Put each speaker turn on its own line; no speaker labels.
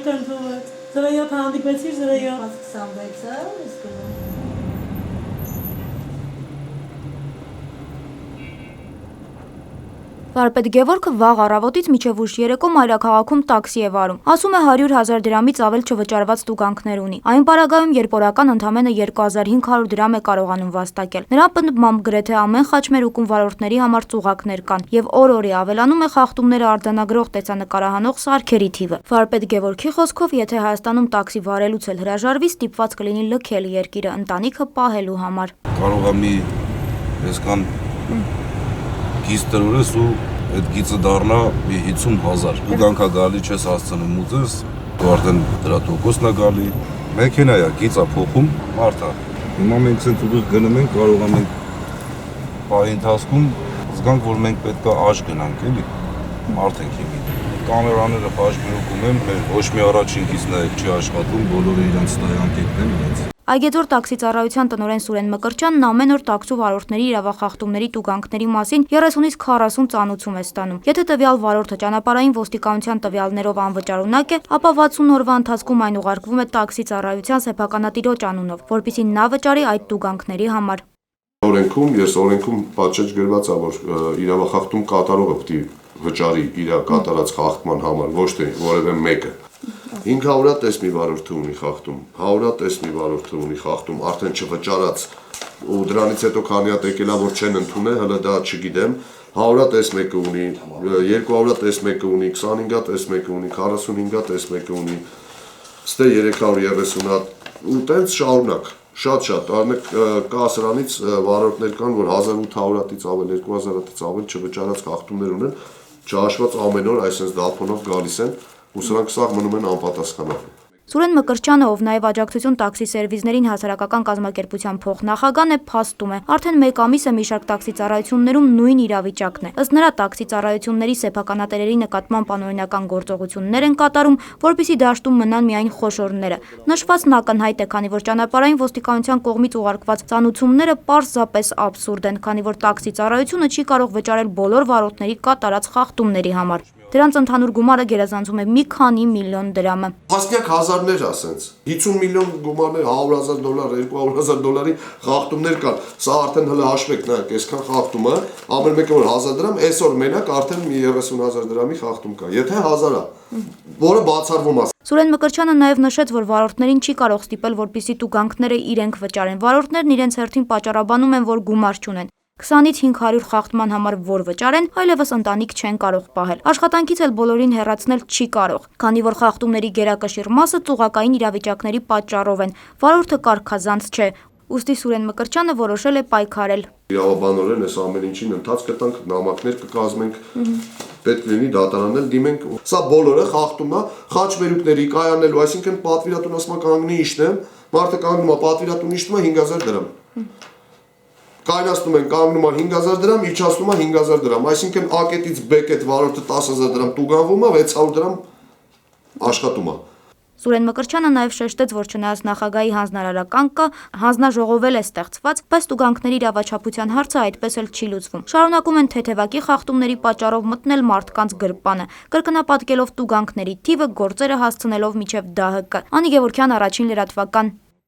Այդքան թողած։ 07 հանդիպեցիր 07
26-ը իսկ
Վարպետ Գևորգը վաղ առավոտից մինչև ուշ երեկո մայրաքաղաքում տաքսի է վարում։ Ասում է 100,000 դրամից ավել չվճարված տուգանքներ ունի։ Այն պարագայում, երբ օրական ընդամենը 2500 դրամ է կարողանում վաստակել։ Նրա պնդմամբ գրեթե ամեն խաչմերուկում վարորդների համար ծուղակներ կան, եւ օր-օրի ավելանում է խախտումները արձանագրող տեսանկարահանող սարքերի թիվը։ Վարպետ Գևորգի խոսքով, եթե Հայաստանում տաքսի վարելուց էլ հրաժարվի, ստիպված կլինի լքել երկիրը ընտանիքը պահելու համար։
Կարող է մի այսքան գիծ տրորես ու այդ գիծը դառնա մի 50,000 տուգանքա գալի չես հասցնում ուզես ու արդեն դրա տոկոսն է գալի մեքենա է գիծա փոխում մարդա հիմա մենք ցենց ուղիղ գնում ենք կարող ենք պահի ընթացքում զգանք որ մենք պետք է աշ գնանք էլի մարդ ենք հիմի կամերաները խաչմերուկում են մեր ոչ մի առաջին գիծն է չի աշխատում բոլորը իրենց ստայանքերն են իրենց
Այգեձոր տաքսի ծառայության տնօրեն Սուրեն Մկրտչյանն ամեն օր տաքսու վարորդների իրավախախտումների տուգանքների մասին 30-ից 40 ծանուցում է ստանում։ Եթե տվյալ վարորդը ճանապարհային ոստիկանության տվյալներով անվճարունակ է, ապա 60 օրվա ընթացքում այն ուղարկվում է տաքսի ծառայության սեփականատիրոջ անունով, որպեսզի նա վճարի այդ տուգանքների համար։
Օրենքում պատշաճ գրված է, որ իրավախախտում կատարողը պետք է վճարի իր կատարած խախտման համար, ոչ թե որևէ մեկը։ 500-ը տես մի վարորդը ունի խախտում, 100-ը տես մի վարորդը ունի խախտում, արդեն չվճարած ու դրանից հետո քանի հատ եկելա որ չեն ընդունել, հələ դա չգիտեմ, 100-ը տես մեկը ունի, 200-ը տես մեկը ունի, 25-ը տես մեկը ունի, 45-ը տես մեկը ունի, ստե 330-ը ու տենց շարունակ, շատ, կա սրանից վարորդներ կան, որ 1800-ից ավել, 2000-ից ավել չվճարած խախտումներ ունեն, չհաշված ամեն օր այսպես դափոնով գալիս են ու սրանք սաղ մնում են անպատասխանատու։
Սուրեն Մկրտչյանը, ով նաև աջակցություն տաքսի սերվիզներին հասարակական կազմակերպության փոխնախագահն է, փաստում է, արդեն մեկ ամիս է մի շարք տաքսի ծառայություններում նույն իրավիճակն է։ Ըստ նրա, տաքսի ծառայությունների սեփականատերերի նկատմամբ անօրինական գործողություններ են կատարում, որպեսզի դաշտում մնան միայն խոշորները։ Նշվածն ակնհայտ է, քանի որ ճանապարհային ոստիկանության կողմից ուղարկված ծանուցումները պարզապես աբսուրդ են, քանի որ տաքսի ծառայությունը չի կարող վճարել բոլոր վարորդների կատարած խախտումների համար։ Դրանց ընդհանուր գումարը գերազանցում է մի քանի միլիոն դրամը։
Տասնյակ հազարներ ասենց 50 միլիոն գումարներ, $100,000, $200,000-ի խախտումներ կան։ Սա արդեն հələ հաշվեք, նայեք, այսքան խախտումը, ամեն մեկը որ 1000 դրամ, այսօր մենակ արդեն մի 30,000 դրամի խախտում կա։ Եթե 1000-ը, որը բացառվում է։
Սուրեն Մկրտչյանը նաև նշեց, որ վարորդներին չի կարող ստիպել, որպեսզի տուգանքները իրենք վճարեն։ Վարորդներն իրենց հերթին պատճառաբանում են, որ գումար չունեն։ 20-ից 500 խախտման համար որ վճարեն, այլևս ընտանիք չեն կարող պահել։ Աշխատանքից էլ բոլորին հեռացնել չի կարող, քանի որ խախտումների գերակշիռ մասը ծուղակային իրավիճակների պատճառով են։ Վարորդը կարգազանց չէ, ուստի Սուրեն Մկրտչյանը որոշել է պայքարել։
Իրավաբանորեն այս ամեն ինչին ընթաց կտանք, նամակներ կկազմենք, պետք լինի դատարանել դիմենք։ Սա բոլորը խախտում է խաչմերուկների կայանելու, այսինքն պատվիրատուն ասում է կանգնի իշտեմ, մարդը կանգնում է պատվիրատուն իշտում է 5000 դրամ։ Կայնացնում են կանգնում է 5000 դրամ, իջացնում է 5000 դրամ, այսինքն A-կետից B-կետ վարորդը 10000 դրամ տուգանվում է, 600 դրամ աշխատում է։
Սուրեն Մկրտչյանը նաև շեշտեց, որ չնայած նախագահի հանձնարարական կա, հանձնաժողով է ստեղծված, բայց տուգանքների իրավաչափության հարցը այդպես էլ չի լուծվում։ Շարունակում են թեթևակի խախտումների պատճառով մտնել մարդկանց գրպանը, կրկնապատկելով տուգանքների թիվը, գործերը հասցնելով մինչև ԴՀԿ։ Անի Գևորգյան, Առաջին լրատվական։